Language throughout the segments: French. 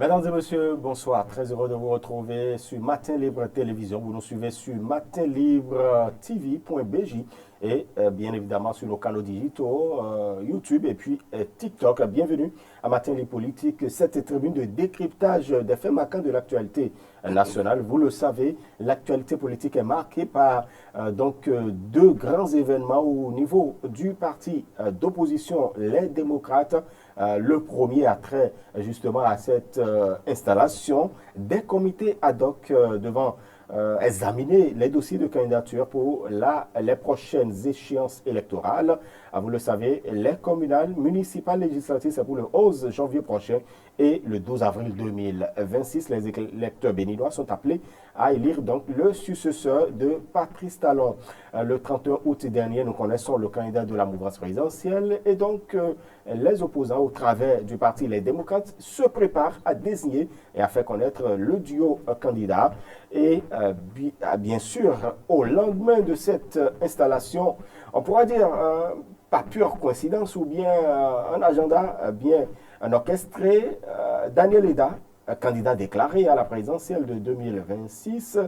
Mesdames et messieurs, bonsoir. Très heureux de vous retrouver sur Matin Libre Télévision. Vous nous suivez sur matinlibre.tv.bj et bien évidemment sur nos canaux digitaux, YouTube et puis TikTok. Bienvenue à Matin Libre Politique, cette tribune de décryptage des faits marquants de l'actualité nationale. Vous le savez, l'actualité politique est marquée par deux grands événements au niveau du parti d'opposition, les démocrates. Le premier a trait justement à cette installation des comités ad hoc devant examiner les dossiers de candidature pour les prochaines échéances électorales. Vous le savez, les communales, municipales, législatives, c'est pour le 11 janvier prochain et le 12 avril 2026. Les électeurs béninois sont appelés à élire donc le successeur de Patrice Talon. Le 31 août dernier, nous connaissons le candidat de la mouvance présidentielle et donc les opposants au travers du parti Les Démocrates se préparent à désigner et à faire connaître le duo candidat. Et bien sûr, au lendemain de cette installation, on pourra dire pas pure coïncidence ou bien un agenda bien orchestré, Daniel Eda, candidat déclaré à la présidentielle de 2026,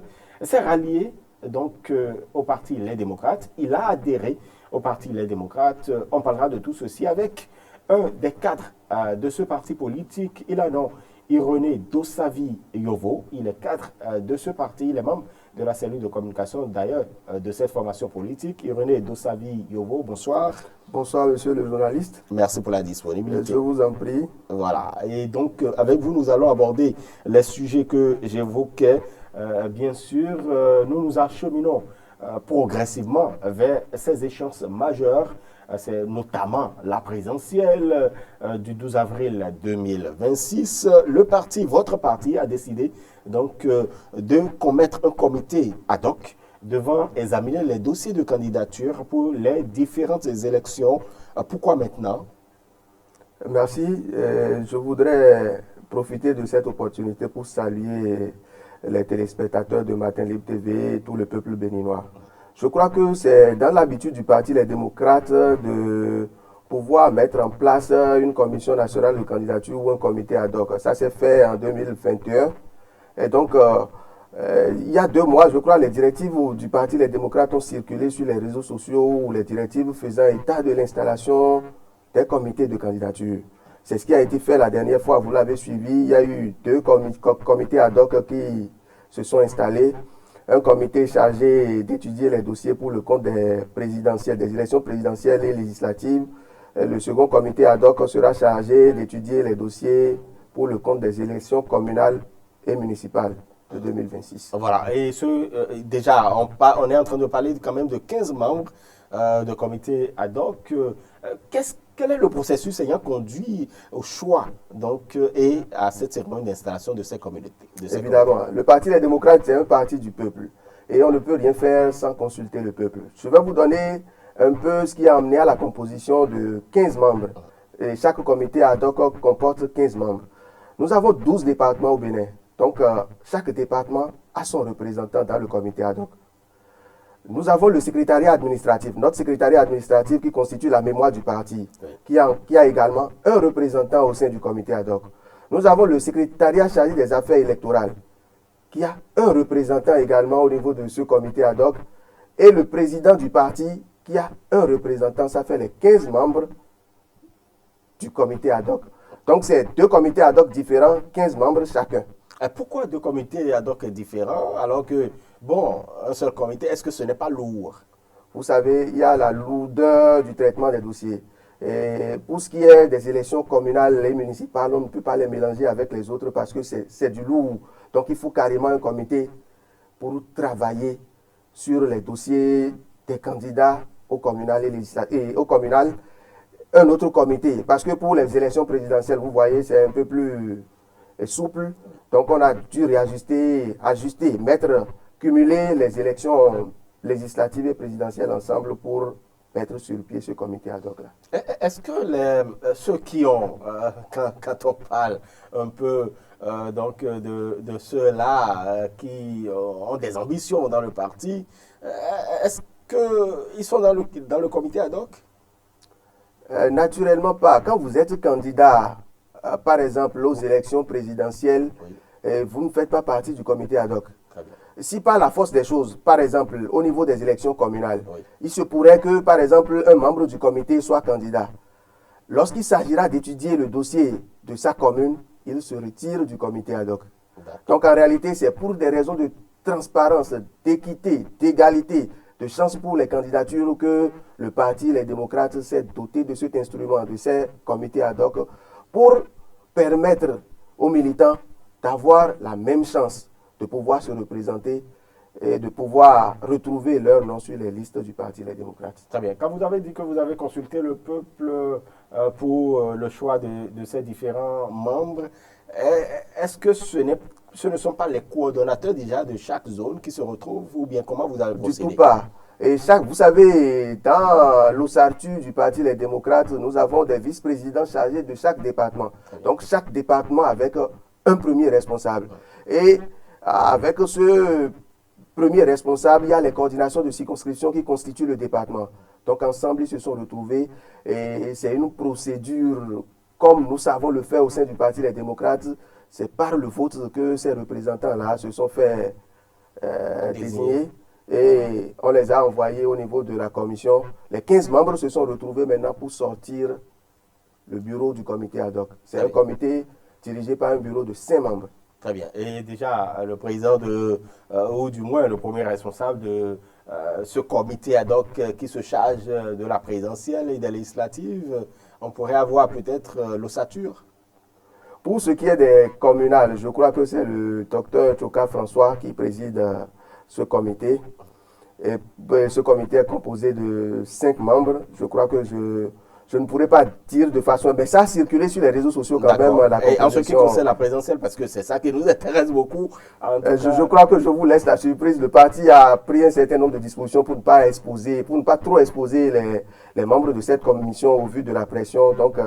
s'est rallié donc au parti Les Démocrates. Il a adhéré au parti Les Démocrates. On parlera de tout ceci avec un des cadres de ce parti politique. Il a nom Ironé Dossavi Yovo. Il est cadre de ce parti. Il est membre de la cellule de communication d'ailleurs de cette formation politique. Ironé Dossavi Yovo, bonsoir. Bonsoir, monsieur le journaliste. Merci pour la disponibilité. Je vous en prie. Voilà. Et donc, avec vous, nous allons aborder les sujets que j'évoquais. Bien sûr, nous nous acheminons progressivement vers ces échéances majeures. C'est notamment la présidentielle du 12 avril 2026. Le parti, votre parti, a décidé donc de commettre un comité ad hoc devant examiner les dossiers de candidature pour les différentes élections. Pourquoi maintenant? Merci. Je voudrais profiter de cette opportunité pour saluer les téléspectateurs de Matin Libre TV et tout le peuple béninois. Je crois que c'est dans l'habitude du parti Les Démocrates de pouvoir mettre en place une commission nationale de candidature ou un comité ad hoc. Ça s'est fait en 2021. Et donc, il y a 2 mois, je crois, les directives du parti Les Démocrates ont circulé sur les réseaux sociaux où les directives faisant état de l'installation des comités de candidature. C'est ce qui a été fait la dernière fois, vous l'avez suivi. Il y a eu 2 comités ad hoc qui se sont installés. Un comité chargé d'étudier les dossiers pour le compte des présidentielles, des élections présidentielles et législatives. Le second comité ad hoc sera chargé d'étudier les dossiers pour le compte des élections communales et municipales de 2026. Voilà, et déjà, on est en train de parler quand même de 15 membres de comité ad hoc. Quel est le processus ayant conduit au choix donc, et à cette cérémonie d'installation de ces communautés? Évidemment, le Parti des démocrates, c'est un parti du peuple. Et on ne peut rien faire sans consulter le peuple. Je vais vous donner un peu ce qui a amené à la composition de 15 membres. Et chaque comité ad hoc comporte 15 membres. Nous avons 12 départements au Bénin. Donc, chaque département a son représentant dans le comité ad hoc. Nous avons le secrétariat administratif, notre secrétariat administratif qui constitue la mémoire du parti, qui a également un représentant au sein du comité ad hoc. Nous avons le secrétariat chargé des affaires électorales, qui a un représentant également au niveau de ce comité ad hoc, et le président du parti, qui a un représentant. Ça fait les 15 membres du comité ad hoc. Donc, c'est 2 comités ad hoc différents, 15 membres chacun. Et pourquoi 2 comités ad hoc différents alors que, bon, un seul comité, est-ce que ce n'est pas lourd? Vous savez, il y a la lourdeur du traitement des dossiers. Et pour ce qui est des élections communales et municipales, on ne peut pas les mélanger avec les autres parce que c'est du lourd. Donc, il faut carrément un comité pour travailler sur les dossiers des candidats au communal et législatif. Et au communal, un autre comité. Parce que pour les élections présidentielles, vous voyez, c'est un peu plus souple. Donc, on a dû réajuster, cumuler les élections législatives et présidentielles ensemble pour mettre sur pied ce comité ad hoc là. Est-ce que ceux qui ont, quand on parle un peu de ceux-là qui ont des ambitions dans le parti, est-ce qu'ils sont dans le comité ad hoc? Naturellement pas. Quand vous êtes candidat par exemple, aux élections présidentielles, Oui. vous ne faites pas partie du comité ad hoc. Très bien. Si par la force des choses, par exemple, au niveau des élections communales, Oui. il se pourrait que, par exemple, un membre du comité soit candidat. Lorsqu'il s'agira d'étudier le dossier de sa commune, il se retire du comité ad hoc. Donc en réalité, c'est pour des raisons de transparence, d'équité, d'égalité, de chance pour les candidatures que le parti, les démocrates, s'est doté de cet instrument, de ces comités ad hoc, pour permettre aux militants d'avoir la même chance de pouvoir se représenter et de pouvoir retrouver leur nom sur les listes du Parti Les Démocrates. Très bien. Quand vous avez dit que vous avez consulté le peuple pour le choix de ces différents membres, est-ce que ce ne sont pas les coordonnateurs déjà de chaque zone qui se retrouvent ou bien comment vous avez procédé? Du tout pas. Et vous savez, dans l'ossature du Parti Les Démocrates, nous avons des vice-présidents chargés de chaque département. Donc chaque département avec un premier responsable. Et avec ce premier responsable, il y a les coordinations de circonscription qui constituent le département. Donc ensemble, ils se sont retrouvés et c'est une procédure comme nous savons le faire au sein du Parti Les Démocrates. C'est par le vote que ces représentants-là se sont fait désigner et on les a envoyés au niveau de la commission. Les 15 membres se sont retrouvés maintenant pour sortir le bureau du comité ad hoc. C'est un comité dirigé par un bureau de 5 membres. Très bien. Et déjà, le président ou du moins le premier responsable de ce comité ad hoc qui se charge de la présidentielle et des législatives, on pourrait avoir peut-être l'ossature. Pour ce qui est des communales, je crois que c'est le docteur Tchoka François qui préside ce comité. Et ce comité est composé de 5 membres. Je crois que je ne pourrais pas dire de façon... Mais ça a circulé sur les réseaux sociaux quand même. Et en ce qui concerne la présidentielle, parce que c'est ça qui nous intéresse beaucoup. Je crois que je vous laisse la surprise. Le parti a pris un certain nombre de dispositions pour ne pas exposer, pour ne pas trop exposer les membres de cette commission au vu de la pression. Donc,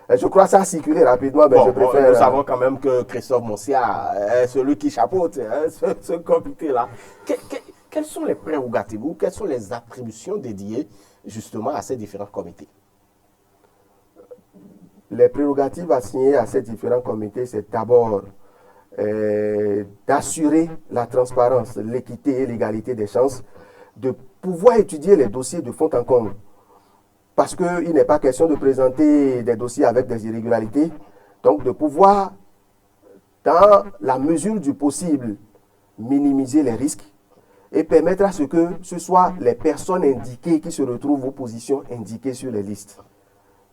je crois que ça a circulé rapidement, mais je préfère... Nous savons quand même que Christophe Monsia est celui qui chapeaute ce comité-là. Quelles sont les prérogatives ou quelles sont les attributions dédiées justement à ces différents comités? Les prérogatives assignées à ces différents comités, c'est d'abord d'assurer la transparence, l'équité et l'égalité des chances, de pouvoir étudier les dossiers de fond en comble. Parce qu'il n'est pas question de présenter des dossiers avec des irrégularités. Donc de pouvoir, dans la mesure du possible, minimiser les risques et permettre à ce que ce soit les personnes indiquées qui se retrouvent aux positions indiquées sur les listes.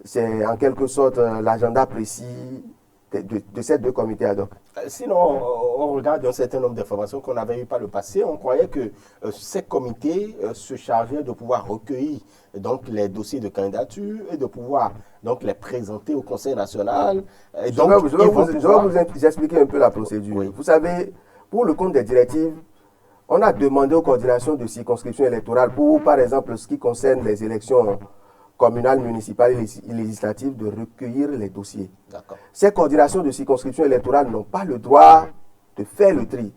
C'est en quelque sorte l'agenda précis de ces 2 comités ad hoc. Sinon, on regarde un certain nombre d'informations qu'on n'avait eu par le passé. On croyait que ces comités se chargeaient de pouvoir recueillir donc, les dossiers de candidature et de pouvoir donc, les présenter au Conseil national. Et donc, je vais vous expliquer un peu la procédure. Oui. Vous savez, pour le compte des directives, on a demandé aux coordinations de circonscription électorale pour, par exemple, ce qui concerne les élections communales, municipales et législatives, de recueillir les dossiers. Ces coordinations de circonscription électorale n'ont pas le droit de faire le tri.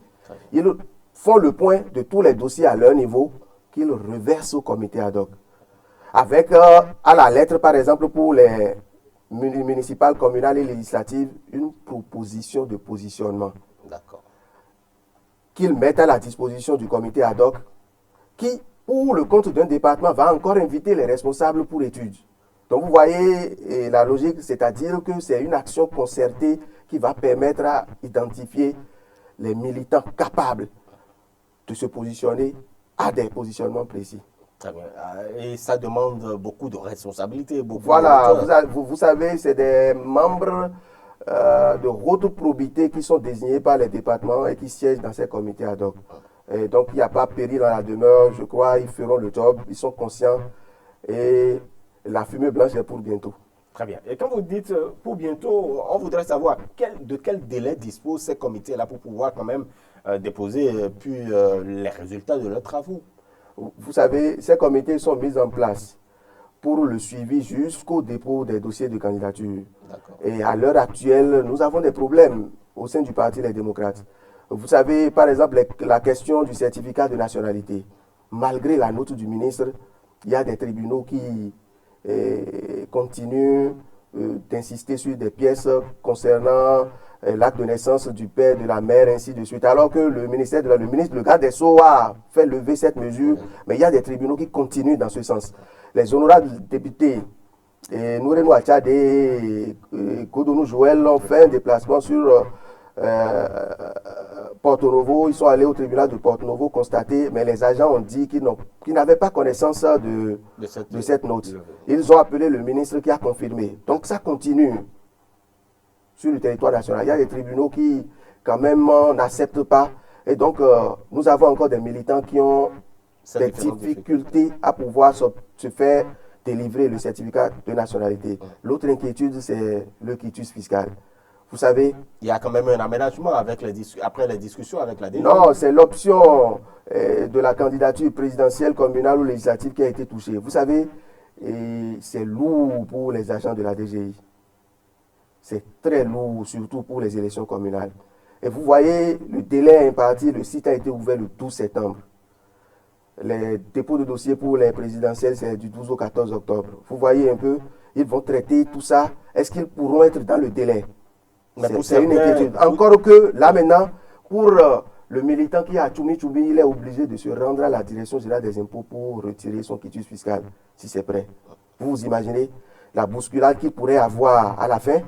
Ils font le point de tous les dossiers à leur niveau qu'ils reversent au comité ad hoc. Avec, à la lettre, par exemple, pour les municipales, communales et législatives, une proposition de positionnement. Qu'ils mettent à la disposition du comité ad hoc, qui, pour le compte d'un département, va encore inviter les responsables pour étude. Donc vous voyez la logique, c'est-à-dire que c'est une action concertée qui va permettre à identifier les militants capables de se positionner à des positionnements précis. Très bien. Et ça demande beaucoup de responsabilités. Voilà, vous savez, c'est des membres de haute probité qui sont désignés par les départements et qui siègent dans ces comités ad hoc. Et donc, il n'y a pas péril dans la demeure, je crois, ils feront le job, ils sont conscients et la fumée blanche est pour bientôt. Très bien. Et quand vous dites pour bientôt, on voudrait savoir de quel délai disposent ces comités-là pour pouvoir quand même déposer les résultats de leurs travaux. Vous savez, ces comités sont mis en place pour le suivi jusqu'au dépôt des dossiers de candidature. Et à l'heure actuelle, nous avons des problèmes au sein du Parti Les Démocrates. Vous savez, par exemple, la question du certificat de nationalité. Malgré la note du ministre, il y a des tribunaux qui continuent d'insister sur des pièces concernant l'acte de naissance du père, de la mère, ainsi de suite. Alors que le le garde des Sceaux a fait lever cette mesure, mais il y a des tribunaux qui continuent dans ce sens. Les honorables députés, Noureno Achade et Kodonou Joël ont fait un déplacement sur Porto Novo. Ils sont allés au tribunal de Porto Novo constater, mais les agents ont dit qu'ils n'avaient pas connaissance de cette note. Ils ont appelé le ministre qui a confirmé. Donc ça continue sur le territoire national. Il y a des tribunaux qui, quand même, n'acceptent pas. Et donc, nous avons encore des militants qui ont des difficultés à pouvoir se faire délivrer le certificat de nationalité. L'autre inquiétude, c'est le quitus fiscal. Vous savez, il y a quand même un aménagement après les discussions avec la DGI. Non, c'est l'option de la candidature présidentielle, communale ou législative qui a été touchée. Vous savez, c'est lourd pour les agents de la DGI. C'est très lourd, surtout pour les élections communales. Et vous voyez, le délai imparti, le site a été ouvert le 12 septembre. Les dépôts de dossiers pour les présidentielles, c'est du 12 au 14 octobre. Vous voyez un peu, ils vont traiter tout ça. Est-ce qu'ils pourront être dans le délai? C'est une inquiétude. Encore que, là maintenant, pour le militant qui a Tchoumi, il est obligé de se rendre à la direction générale des impôts pour retirer son quitus fiscal, si c'est prêt. Vous imaginez la bousculade qu'il pourrait avoir à la fin,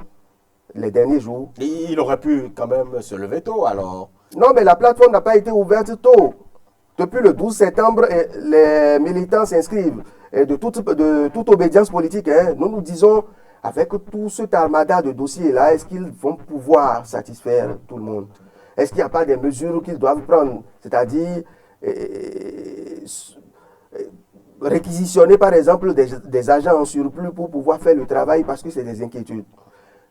les derniers jours. Il aurait pu quand même se lever tôt, alors. Non, mais la plateforme n'a pas été ouverte tôt. Depuis le 12 septembre, les militants s'inscrivent de toute obédience politique. Nous nous disons, avec tout cet armada de dossiers-là, est-ce qu'ils vont pouvoir satisfaire tout le monde? Est-ce qu'il n'y a pas des mesures qu'ils doivent prendre? C'est-à-dire réquisitionner par exemple des agents en surplus pour pouvoir faire le travail parce que c'est des inquiétudes.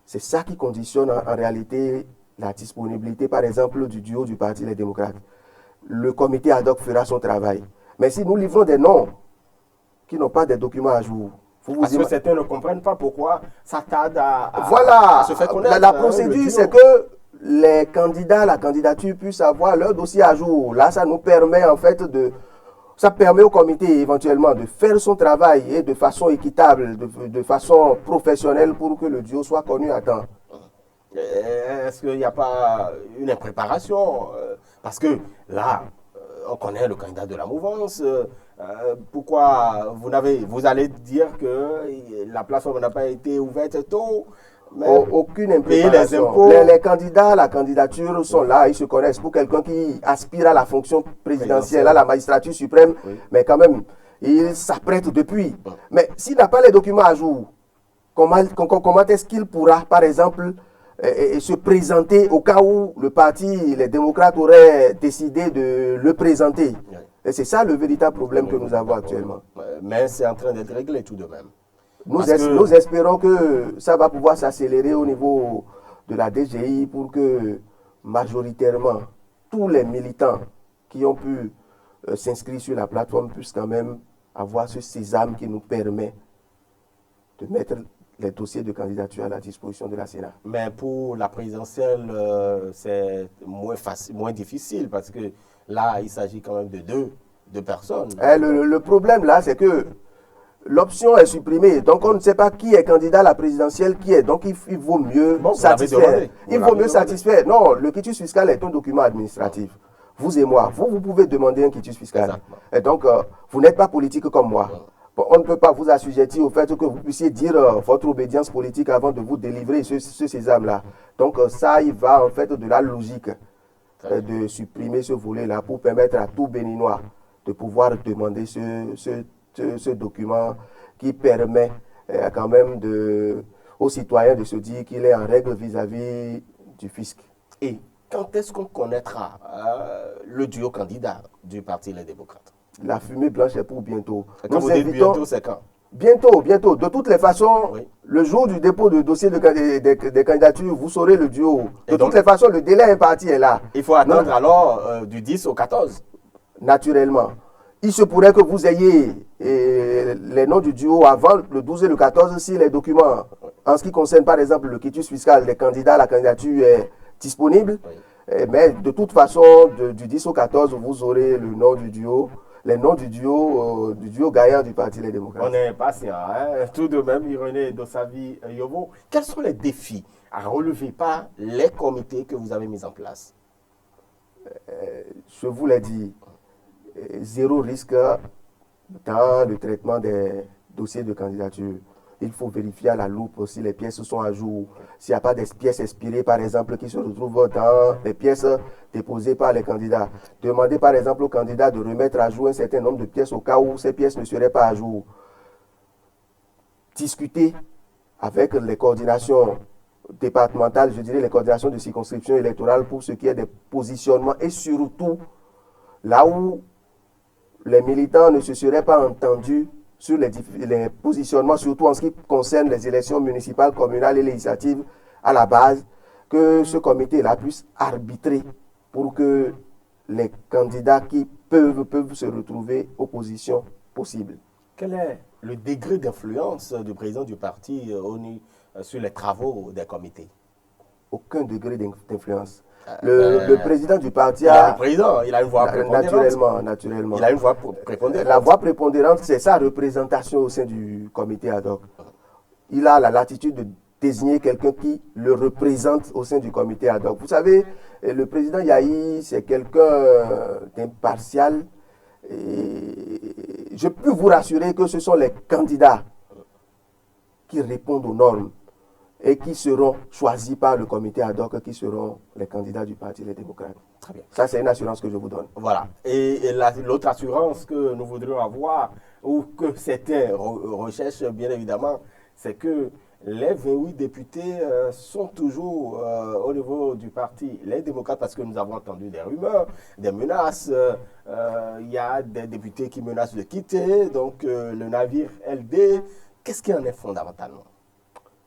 C'est ça qui conditionne en réalité la disponibilité par exemple du duo du Parti Les Démocrates. Le comité ad hoc fera son travail. Mais si nous livrons des noms qui n'ont pas des documents à jour, parce que certains ne comprennent pas pourquoi ça tarde à se faire connaître. La procédure, c'est que les candidats, la candidature puissent avoir leur dossier à jour. Là, ça nous permet en fait ça permet au comité éventuellement de faire son travail et de façon équitable, de façon professionnelle pour que le duo soit connu à temps. Est-ce qu'il n'y a pas une impréparation? Parce que là, on connaît le candidat de la mouvance. Pourquoi vous allez dire que la plateforme n'a pas été ouverte tôt? Aucune impréparation. Les candidats, la candidature sont là, ils se connaissent. Pour quelqu'un qui aspire à la fonction présidentielle, à la magistrature suprême, mais quand même, il s'apprête depuis. Mais s'il n'a pas les documents à jour, comment est-ce qu'il pourra, par exemple, se présenter au cas où le parti, les démocrates, auraient décidé de le présenter? Et c'est ça le véritable problème que nous avons actuellement. Mais c'est en train d'être réglé tout de même. Nous espérons que ça va pouvoir s'accélérer au niveau de la DGI pour que majoritairement tous les militants qui ont pu s'inscrire sur la plateforme puissent quand même avoir ce sésame qui nous permet de mettre les dossiers de candidature à la disposition de la Sénat. Mais pour la présidentielle, c'est moins difficile parce que là, il s'agit quand même de deux personnes. Le problème là, c'est que l'option est supprimée, donc on ne sait pas qui est candidat à la présidentielle, qui est. Donc il vaut mieux satisfaire. Il vaut mieux satisfaire. Non, le quitus fiscal est un document administratif. Vous et moi, vous pouvez demander un quitus fiscal. Exactement. Et donc, vous n'êtes pas politique comme moi. On ne peut pas vous assujettir au fait que vous puissiez dire votre obédience politique avant de vous délivrer ce sésame-là. Donc ça, il va en fait de la logique de supprimer ce volet-là pour permettre à tout Béninois de pouvoir demander ce document qui permet quand même aux citoyens de se dire qu'il est en règle vis-à-vis du fisc. Et quand est-ce qu'on connaîtra le duo candidat du Parti Les Démocrates? La fumée blanche est pour bientôt. Quand vous dites bientôt, c'est quand? Bientôt. De toutes les façons, le jour du dépôt de dossier des candidatures, vous saurez le duo. De toutes les façons, le délai imparti est là. Il faut attendre alors du 10 au 14. Naturellement. Il se pourrait que vous ayez les noms du duo avant le 12 et le 14 si les documents, en ce qui concerne par exemple le quitus fiscal des candidats à la candidature est disponible. Mais de toute façon, du 10 au 14, vous aurez le nom du duo. les noms du duo gagnant du Parti Les Démocrates. On est patient, hein? Tout de même, Irénée Dossavi Yobo. Quels sont les défis à relever par les comités que vous avez mis en place? Je vous l'ai dit, zéro risque dans le traitement des dossiers de candidature. Il faut vérifier à la loupe si les pièces sont à jour. S'il n'y a pas des pièces expirées, par exemple, qui se retrouvent dans les pièces déposées par les candidats. Demandez, par exemple, aux candidats de remettre à jour un certain nombre de pièces au cas où ces pièces ne seraient pas à jour. Discuter avec les coordinations départementales, je dirais les coordinations de circonscription électorale pour ce qui est des positionnements et surtout là où les militants ne se seraient pas entendus sur les positionnements, surtout en ce qui concerne les élections municipales, communales et législatives à la base, que ce comité-là puisse arbitrer pour que les candidats qui peuvent se retrouver aux positions possibles. Quel est le degré d'influence du président du parti sur les travaux des comités? Aucun degré d'influence. Le président du parti il a une voix prépondérante. Naturellement. Il a une voix prépondérante. La voix prépondérante, c'est sa représentation au sein du comité ad hoc. Il a la latitude de désigner quelqu'un qui le représente au sein du comité ad hoc. Vous savez, le président Yahi, c'est quelqu'un d'impartial. Je peux vous rassurer que ce sont les candidats qui répondent aux normes et qui seront choisis par le comité ad hoc, qui seront les candidats du Parti Les Démocrates. Très bien. Ça, c'est une assurance que je vous donne. Voilà. Et l'autre assurance que nous voudrions avoir, ou que certains recherchent bien évidemment, c'est que les 28 députés sont toujours au niveau du Parti Les Démocrates, parce que nous avons entendu des rumeurs, des menaces. Il y a des députés qui menacent de quitter, donc le navire LD. Qu'est-ce qui en est fondamentalement?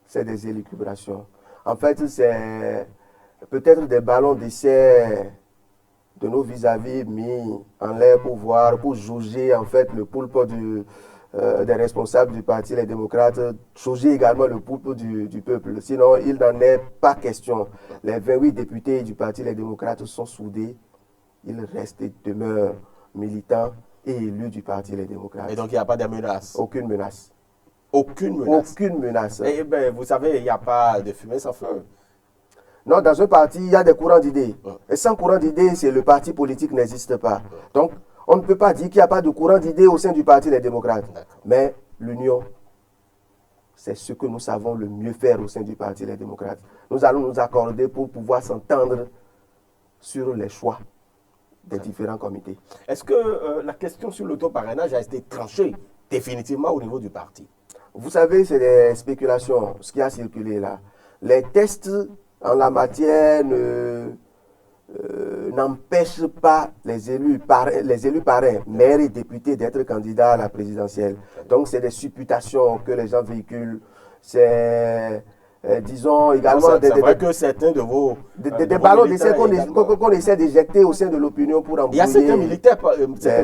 C'est des élucubrations. En fait, c'est peut-être des ballons d'essai de nos vis-à-vis mis en l'air pour voir, pour jauger en fait le poulpe des responsables du Parti Les Démocrates, jauger également le poulpe du peuple. Sinon, il n'en est pas question. Les 28 députés du Parti Les Démocrates sont soudés. Ils restent et demeurent militants et élus du Parti Les Démocrates. Et donc, il n'y a pas de menace? Aucune menace. Aucune menace? Aucune menace. Eh bien, vous savez, il n'y a pas de fumée sans feu. Non, dans un parti, il y a des courants d'idées. Et sans courant d'idées, le parti politique n'existe pas. Donc, on ne peut pas dire qu'il n'y a pas de courant d'idées au sein du Parti Les Démocrates. Mais l'union, c'est ce que nous savons le mieux faire au sein du Parti Les Démocrates. Nous allons nous accorder pour pouvoir s'entendre sur les choix des différents comités. Est-ce que la question sur l'autoparrainage a été tranchée définitivement au niveau du parti? Vous savez, c'est des spéculations, ce qui a circulé là. Les tests en la matière n'empêchent pas les élus parrains, maires et députés d'être candidats à la présidentielle. Donc, c'est des supputations que les gens véhiculent. C'est, disons, également... C'est vrai que certains de vos... Des ballons d'essai qu'on essaie d'éjecter au sein de l'opinion pour embrouiller... Il y a certains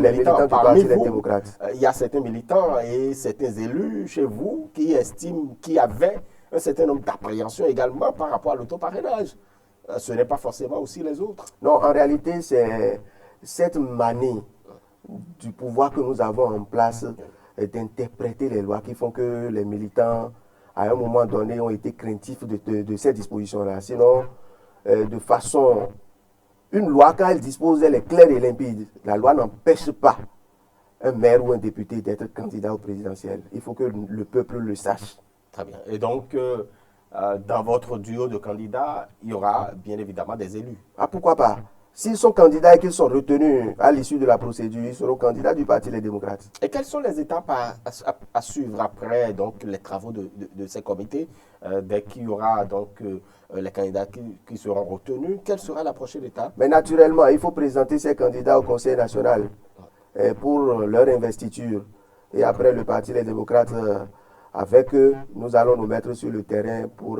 militants du Parti Les Démocrates. Il y a certains militants et certains élus chez vous qui estiment qu'il y avait un certain nombre d'appréhensions également par rapport à l'autoparrainage. Ce n'est pas forcément aussi les autres. Non, en réalité, c'est cette manie du pouvoir que nous avons en place d'interpréter les lois qui font que les militants, à un moment donné, ont été craintifs de ces dispositions-là. Sinon, de façon... Une loi, quand elle dispose, elle est claire et limpide. La loi n'empêche pas un maire ou un député d'être candidat au présidentiel. Il faut que le peuple le sache. Très bien. Et donc, dans votre duo de candidats, il y aura bien évidemment des élus. Ah, pourquoi pas? S'ils sont candidats et qu'ils sont retenus à l'issue de la procédure, ils seront candidats du Parti Les Démocrates. Et quelles sont les étapes à suivre après donc, les travaux de ces comités, dès qu'il y aura donc, les candidats qui seront retenus? Quelle sera la prochaine étape? Mais naturellement, il faut présenter ces candidats au Conseil national pour leur investiture. Et après, le Parti Les Démocrates... Avec eux, nous allons nous mettre sur le terrain pour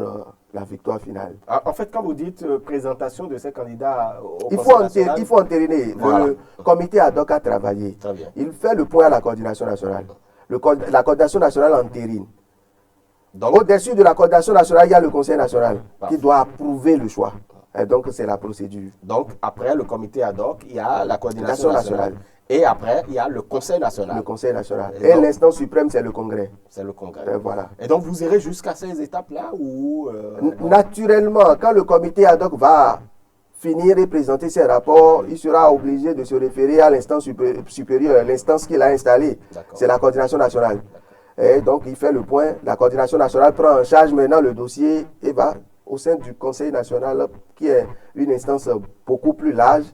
la victoire finale. En fait, quand vous dites présentation de ces candidats au il Conseil national... Il faut entériner. Voilà. Le comité ad hoc a travaillé. Très bien. Il fait le point à la coordination nationale. La coordination nationale entérine. Au-dessus de la coordination nationale, il y a le Conseil national qui doit approuver le choix. Et donc, c'est la procédure. Donc, après le comité ad hoc, il y a la coordination nationale. Et après, il y a le Conseil national. Le Conseil national. Et Et donc, l'instance suprême, c'est le Congrès. c'est le Congrès. Voilà. Et donc, vous irez jusqu'à ces étapes-là ou Naturellement, quand le comité ad hoc va finir et présenter ses rapports, il sera obligé de se référer à l'instance supérieure, l'instance qu'il a installée. C'est la coordination nationale. Et donc, il fait le point. La coordination nationale prend en charge maintenant le dossier et va au sein du Conseil national, qui est une instance beaucoup plus large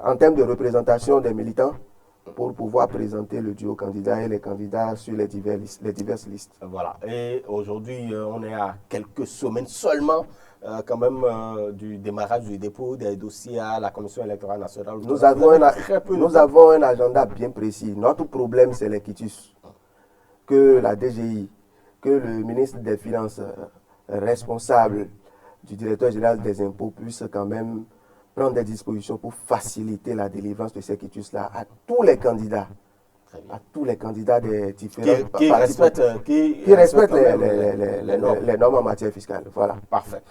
en termes de représentation des militants, pour pouvoir présenter le duo candidat et les candidats sur les diverses listes. Voilà. Et aujourd'hui, on est à quelques semaines seulement quand même du démarrage du dépôt des dossiers à la Commission électorale nationale. Nous avons un agenda bien précis. Notre problème, c'est les quitus. Que la DGI, que le ministre des Finances responsable du directeur général des impôts puisse quand même prendre des dispositions pour faciliter la délivrance de ces quitus-là à tous les candidats. À tous les candidats des différents qui respectent les normes en matière fiscale. Voilà. Parfait.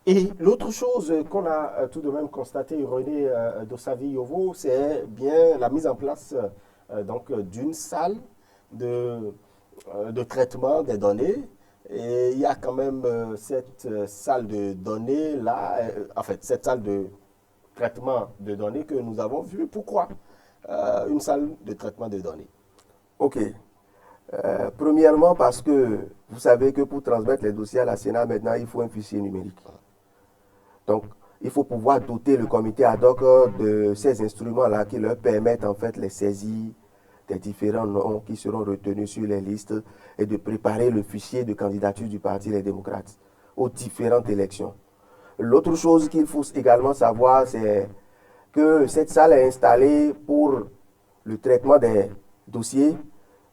Et l'autre chose qu'on a tout de même constaté, René Dossavi-Yovo, c'est bien la mise en place donc d'une salle de traitement des données. Et il y a quand même cette salle de données là, en fait, cette salle de traitement de données que nous avons vue. Pourquoi une salle de traitement de données? Ok. Premièrement, parce que vous savez que pour transmettre les dossiers à la Sénat, maintenant, il faut un fichier numérique. Donc, il faut pouvoir doter le comité ad hoc de ces instruments-là qui leur permettent en fait les saisies des différents noms qui seront retenus sur les listes et de préparer le fichier de candidature du Parti Les Démocrates aux différentes élections. L'autre chose qu'il faut également savoir, c'est que cette salle est installée pour le traitement des dossiers,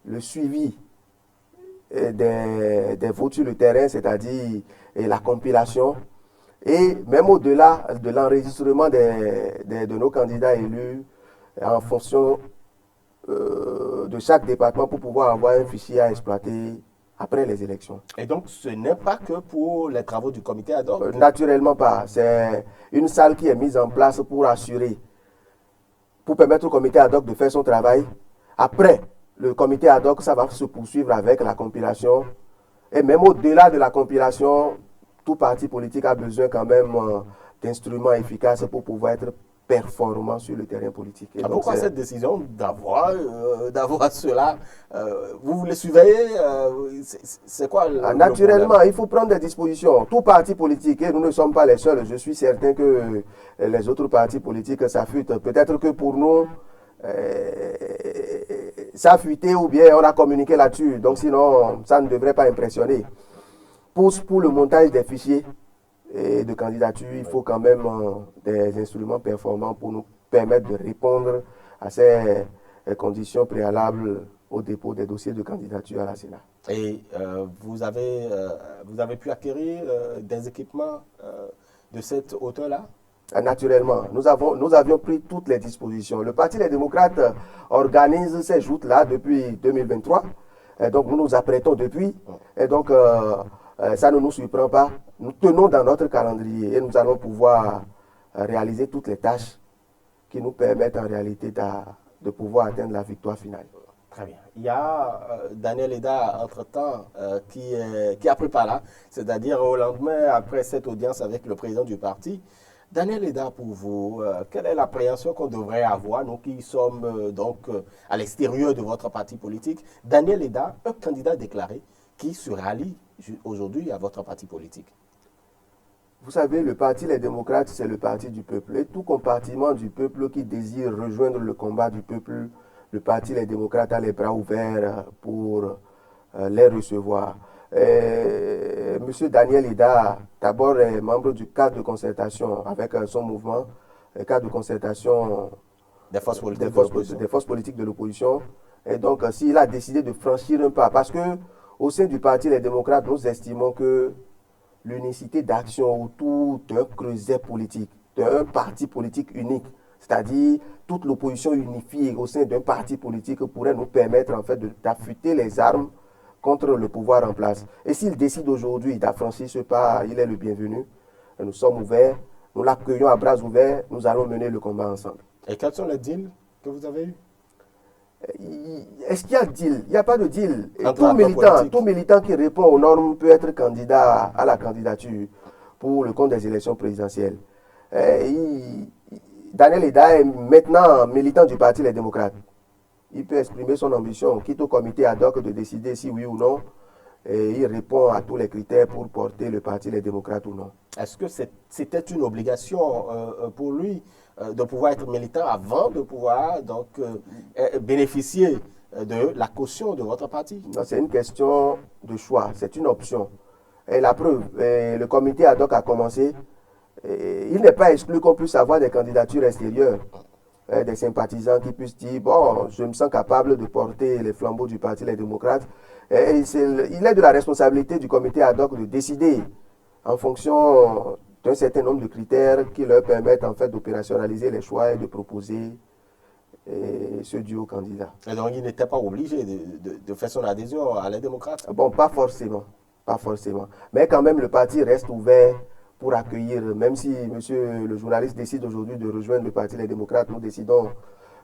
le suivi des votes sur le terrain, c'est-à-dire la compilation, et même au-delà de l'enregistrement de nos candidats élus en fonction de chaque département pour pouvoir avoir un fichier à exploiter après les élections. Et donc, ce n'est pas que pour les travaux du comité ad hoc? Naturellement pas. C'est une salle qui est mise en place pour assurer, pour permettre au comité ad hoc de faire son travail. Après, le comité ad hoc, ça va se poursuivre avec la compilation. Et même au-delà de la compilation, tout parti politique a besoin quand même d'instruments efficaces pour pouvoir être performant sur le terrain politique. Et donc, pourquoi cette décision d'avoir cela? Vous les surveillez? C'est quoi naturellement, il faut prendre des dispositions. Tout parti politique, et nous ne sommes pas les seuls, je suis certain que les autres partis politiques s'affûtent. Peut-être que pour nous, ça a fuité ou bien on a communiqué là-dessus. Donc sinon, ça ne devrait pas impressionner. Pour le montage des fichiers et de candidature, il faut quand même des instruments performants pour nous permettre de répondre à ces conditions préalables au dépôt des dossiers de candidature à la Sénat. Et vous avez pu acquérir des équipements de cette hauteur-là? Naturellement, nous avions pris toutes les dispositions. Le Parti Les Démocrates organise ces joutes-là depuis 2023. Et donc nous nous apprêtons depuis. Et donc ça ne nous surprend pas. Nous tenons dans notre calendrier et nous allons pouvoir réaliser toutes les tâches qui nous permettent en réalité de pouvoir atteindre la victoire finale. Très bien. Il y a Daniel Eda, entre-temps, qui a pris par là, c'est-à-dire au lendemain, après cette audience avec le président du parti. Daniel Eda, pour vous, quelle est l'appréhension qu'on devrait avoir, nous qui sommes donc à l'extérieur de votre parti politique? Daniel Eda, un candidat déclaré qui se rallie aujourd'hui à votre parti politique. Vous savez, le Parti Les Démocrates, c'est le parti du peuple. Et tout compartiment du peuple qui désire rejoindre le combat du peuple, le Parti Les Démocrates a les bras ouverts pour les recevoir. Monsieur Daniel Eda, d'abord, est membre du cadre de concertation avec son mouvement, le cadre de concertation des forces politiques de l'opposition. Et donc, s'il a décidé de franchir un pas, parce que au sein du Parti Les Démocrates, nous estimons que l'unicité d'action autour d'un creuset politique, d'un parti politique unique, c'est-à-dire toute l'opposition unifiée au sein d'un parti politique pourrait nous permettre en fait d'affûter les armes contre le pouvoir en place. Et s'il décide aujourd'hui d'affranchir ce pas, il est le bienvenu. Nous sommes ouverts, nous l'accueillons à bras ouverts, nous allons mener le combat ensemble. Et quels sont les deals que vous avez eu? Est-ce qu'il y a deal? Il n'y a pas de deal. Entre Tout militant qui répond aux normes peut être candidat à la candidature pour le compte des élections présidentielles. Daniel Eda est maintenant militant du Parti Les Démocrates. Il peut exprimer son ambition, quitte au comité ad hoc de décider si oui ou non, et il répond à tous les critères pour porter le Parti Les Démocrates ou non. Est-ce que c'était une obligation pour lui de pouvoir être militant avant de pouvoir donc bénéficier de la caution de votre parti? C'est une question de choix, c'est une option. Et la preuve, le comité ad hoc a commencé. Il n'est pas exclu qu'on puisse avoir des candidatures extérieures, des sympathisants qui puissent dire, bon, je me sens capable de porter les flambeaux du Parti Les Démocrates. Il est de la responsabilité du comité ad hoc de décider en fonction d'un certain nombre de critères qui leur permettent en fait d'opérationnaliser les choix et de proposer ce duo candidat. Et donc il n'était pas obligé de faire son adhésion à les démocrates? Bon, pas forcément. Pas forcément. Mais quand même, le parti reste ouvert pour accueillir, même si monsieur le journaliste décide aujourd'hui de rejoindre le Parti Les Démocrates,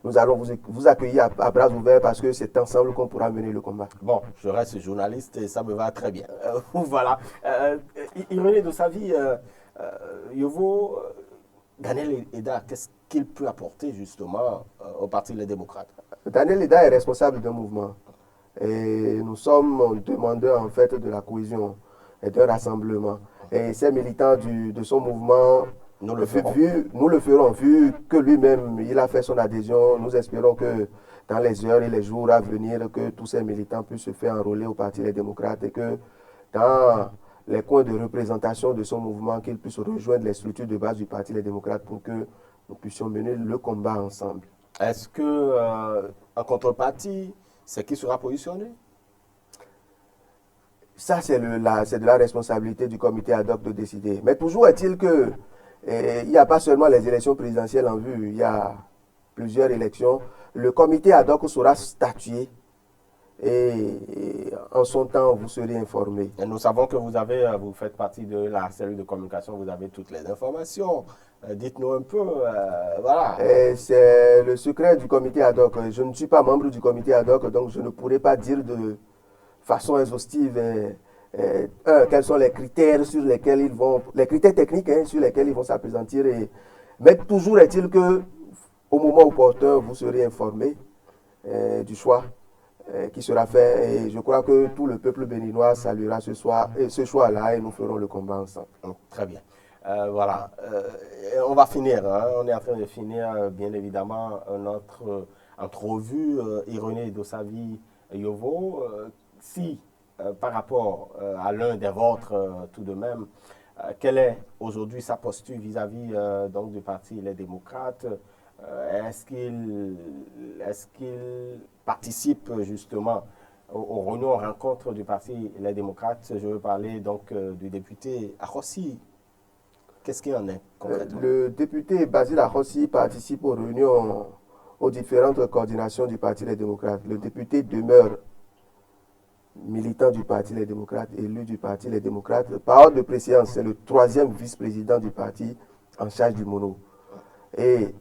nous allons vous accueillir à bras ouverts parce que c'est ensemble qu'on pourra mener le combat. Bon, je reste journaliste et ça me va très bien. Voilà. Ironie de sa vie, Yovo, Daniel Eda, qu'est-ce qu'il peut apporter justement au Parti Les Démocrates? Daniel Eda est responsable d'un mouvement. Et nous sommes demandeurs en fait de la cohésion et d'un rassemblement. Et ces militants de son mouvement, nous le ferons, vu que lui-même, il a fait son adhésion. Nous espérons que dans les heures et les jours à venir, que tous ces militants puissent se faire enrôler au Parti Les Démocrates et que dans les coins de représentation de son mouvement, qu'ils puissent rejoindre les structures de base du Parti Les Démocrates pour que nous puissions mener le combat ensemble. Est-ce que, en contrepartie, c'est qui sera positionné? Ça, c'est de la responsabilité du comité ad hoc de décider. Mais toujours est-il que il n'y a pas seulement les élections présidentielles en vue, il y a plusieurs élections. Le comité ad hoc sera statué et en son temps, vous serez informés. Et nous savons que vous faites partie de la cellule de communication, vous avez toutes les informations. Dites-nous un peu, voilà. C'est le secret du comité ad hoc. Je ne suis pas membre du comité ad hoc, donc je ne pourrais pas dire de façon exhaustive quels sont les critères sur lesquels ils vont, les critères techniques sur lesquels ils vont s'appesantir. Mais toujours est-il que au moment opportun, vous serez informés du choix qui sera fait. Et je crois que tout le peuple béninois saluera ce choix-là et nous ferons le combat ensemble. Très bien. Voilà. On va finir. Hein. On est en train de finir, bien évidemment, notre entrevue Ironie de sa vie Yovo. Si, par rapport à l'un des vôtres, tout de même, quelle est aujourd'hui sa posture vis-à-vis donc du Parti Les Démocrates? Est-ce qu'il participe justement aux réunions, aux rencontres du Parti Les Démocrates? Je veux parler donc du député Arossi. Qu'est-ce qu'il en est concrètement? Le député Basile Arossi participe aux réunions, aux différentes coordinations du Parti Les Démocrates. Le député demeure militant du Parti Les Démocrates, élu du Parti Les Démocrates. Par ordre de préséance, c'est le 3e vice-président du parti en charge du Mono. Et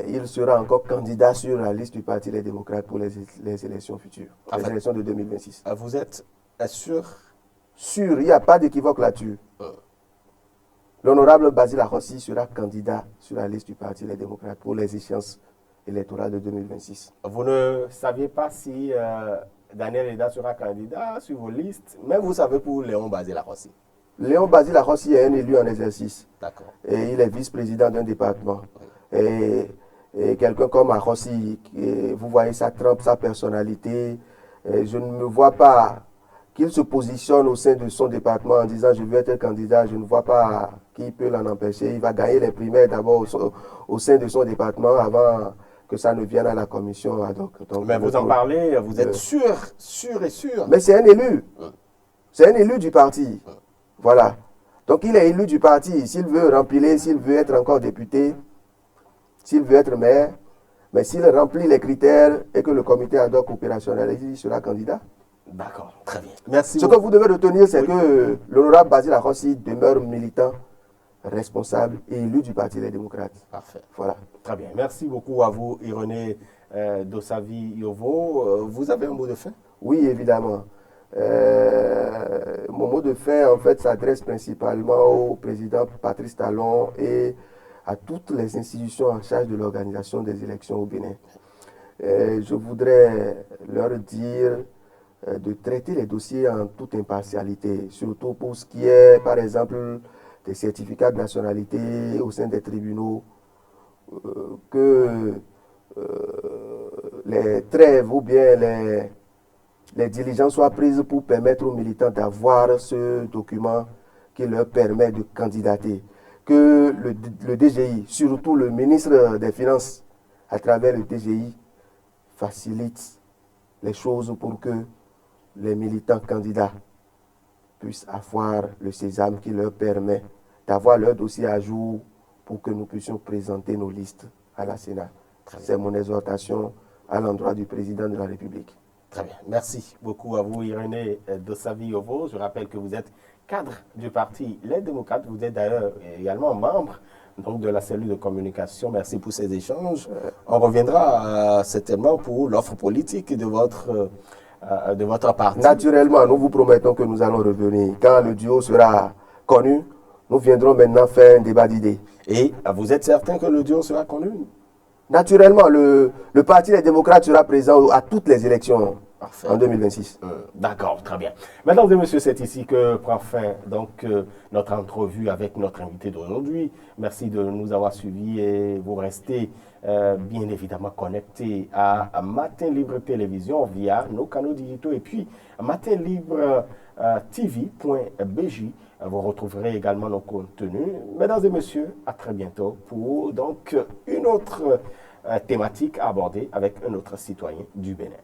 il sera encore candidat sur la liste du Parti Les Démocrates pour les élections futures, les élections de 2026. Vous êtes sûr? Sûr, il n'y a pas d'équivoque là-dessus. L'honorable Basile Arossi sera candidat sur la liste du Parti Les Démocrates pour les échéances électorales de 2026. Vous ne saviez pas si Daniel Eda sera candidat sur vos listes, mais vous savez pour Léon Basile Arossi. Léon Basile Arossi est un élu en exercice. D'accord. Et il est vice-président d'un département. Et quelqu'un comme Arossi, vous voyez sa trempe, sa personnalité, je ne me vois pas qu'il se positionne au sein de son département en disant je veux être candidat, je ne vois pas qui peut l'en empêcher. Il va gagner les primaires d'abord au sein de son département avant que ça ne vienne à la commission ad hoc. Donc, mais vous en parlez, vous êtes sûr et sûr. Mais c'est un élu. C'est un élu du parti. Voilà. Donc il est élu du parti. S'il veut remplir, s'il veut être encore député, s'il veut être maire, mais s'il remplit les critères et que le comité ad hoc opérationnalise, il sera candidat. D'accord, très bien. Merci. Ce que vous devez retenir, c'est que l'honorable Basile Arossi demeure militant responsable et élu du Parti des démocrates. Parfait. Voilà. Très bien. Merci beaucoup à vous, Irénée Dossavi Yovo. Vous avez un mot de fin? Oui, évidemment. Mon mot de fin, en fait, s'adresse principalement au président Patrice Talon et à toutes les institutions en charge de l'organisation des élections au Bénin. Je voudrais leur dire de traiter les dossiers en toute impartialité, surtout pour ce qui est, par exemple, des certificats de nationalité au sein des tribunaux, que les trêves ou bien les diligences soient prises pour permettre aux militants d'avoir ce document qui leur permet de candidater. Que le DGI, surtout le ministre des Finances, à travers le DGI, facilite les choses pour que les militants candidats puissent avoir le sésame qui leur permet d'avoir leur dossier à jour pour que nous puissions présenter nos listes à la Sénat. C'est mon exhortation à l'endroit du président de la République. Très bien. Merci beaucoup à vous, Irénée Dossavi Yovo. Je rappelle que vous êtes cadre du parti Les Démocrates. Vous êtes d'ailleurs également membre donc, de la cellule de communication. Merci pour ces échanges. On reviendra certainement pour l'offre politique de votre parti. Naturellement, nous vous promettons que nous allons revenir. Quand le duo sera connu, nous viendrons maintenant faire un débat d'idées. Et vous êtes certain que le duo sera connu? Naturellement, le Parti des démocrates sera présent à toutes les élections. Parfait. En 2026. D'accord, très bien. Mesdames et messieurs, c'est ici que prend fin donc, notre entrevue avec notre invité d'aujourd'hui. Merci de nous avoir suivis et vous restez bien évidemment connectés à Matin Libre Télévision via nos canaux digitaux et puis matinlibre tv.bj. Vous retrouverez également nos contenus. Mesdames et messieurs, à très bientôt pour donc une autre thématique à aborder avec un autre citoyen du Bénin.